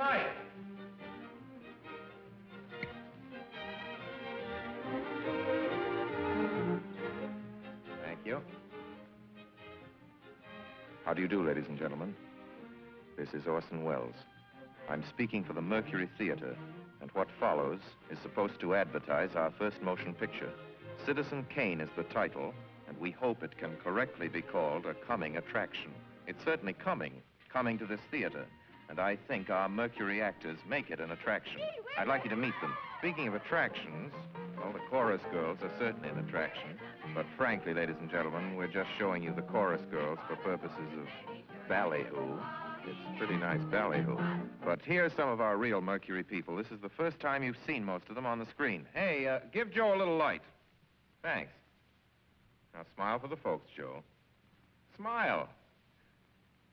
night. Thank you. How do you do, ladies and gentlemen? This is Orson Welles. I'm speaking for the Mercury Theater, and what follows is supposed to advertise our first motion picture. Citizen Kane is the title, and we hope it can correctly be called a coming attraction. It's certainly coming to this theater, and I think our Mercury actors make it an attraction. I'd like you to meet them. Speaking of attractions, well, the chorus girls are certainly an attraction, but frankly, ladies and gentlemen, we're just showing you the chorus girls for purposes of ballyhoo. It's pretty nice ballyhoo. But here's some of our real Mercury people. This is the first time you've seen most of them on the screen. Hey, give Joe a little light. Thanks. Now smile for the folks, Joe. Smile.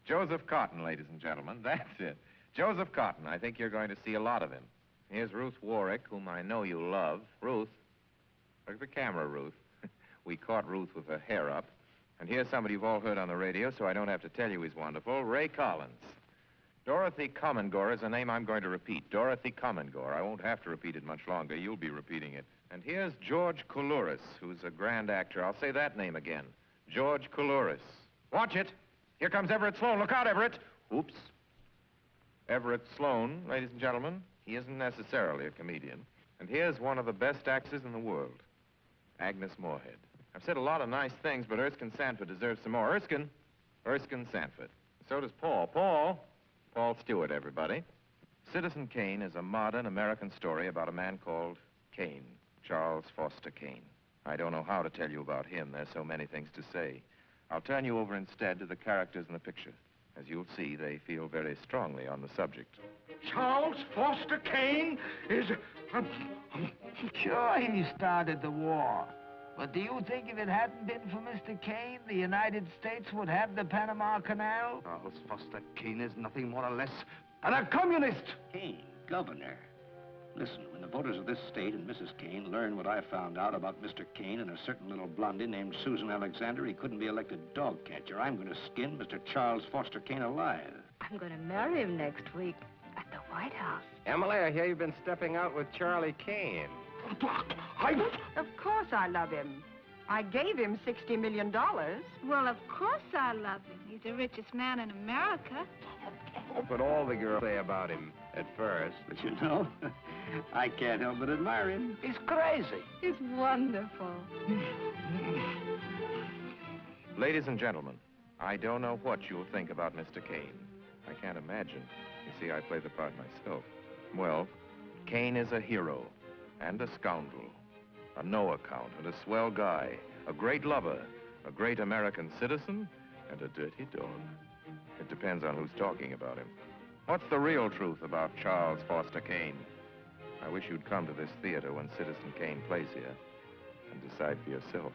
Joseph Cotton, ladies and gentlemen. That's it. Joseph Cotton. I think you're going to see a lot of him. Here's Ruth Warwick, whom I know you love. Ruth. Look at the camera, Ruth. We caught Ruth with her hair up. And here's somebody you've all heard on the radio, so I don't have to tell you he's wonderful. Ray Collins. Dorothy Commengore is a name I'm going to repeat. Dorothy Commengore. I won't have to repeat it much longer. You'll be repeating it. And here's George Coulouris, who's a grand actor. I'll say that name again. George Coulouris. Watch it. Here comes Everett Sloane. Look out, Everett. Oops. Everett Sloane, ladies and gentlemen. He isn't necessarily a comedian. And here's one of the best actors in the world, Agnes Moorehead. I've said a lot of nice things, but Erskine Sanford deserves some more. Erskine Sanford. So does Paul. Paul Stewart, everybody. Citizen Kane is a modern American story about a man called Kane, Charles Foster Kane. I don't know how to tell you about him. There's so many things to say. I'll turn you over instead to the characters in the picture. As you'll see, they feel very strongly on the subject. Charles Foster Kane is... Sure, he started the war. But do you think if it hadn't been for Mr. Kane, the United States would have the Panama Canal? Charles Foster Kane is nothing more or less than a communist. Kane, governor. Listen, when the voters of this state and Mrs. Kane learn what I found out about Mr. Kane and a certain little blondie named Susan Alexander, he couldn't be elected dog catcher. I'm going to skin Mr. Charles Foster Kane alive. I'm going to marry him next week at the White House. Emily, I hear you've been stepping out with Charlie Kane. Of course I love him. I gave him $60 million. Well, of course I love him. He's the richest man in America. That's what all the girls say about him at first. But you know, I can't help but admire him. He's crazy. He's wonderful. Ladies and gentlemen, I don't know what you'll think about Mr. Kane. I can't imagine. You see, I play the part myself. Well, Kane is a hero and a scoundrel, a no-account and a swell guy, a great lover, a great American citizen, and a dirty dog. It depends on who's talking about him. What's the real truth about Charles Foster Kane? I wish you'd come to this theater when Citizen Kane plays here and decide for yourself.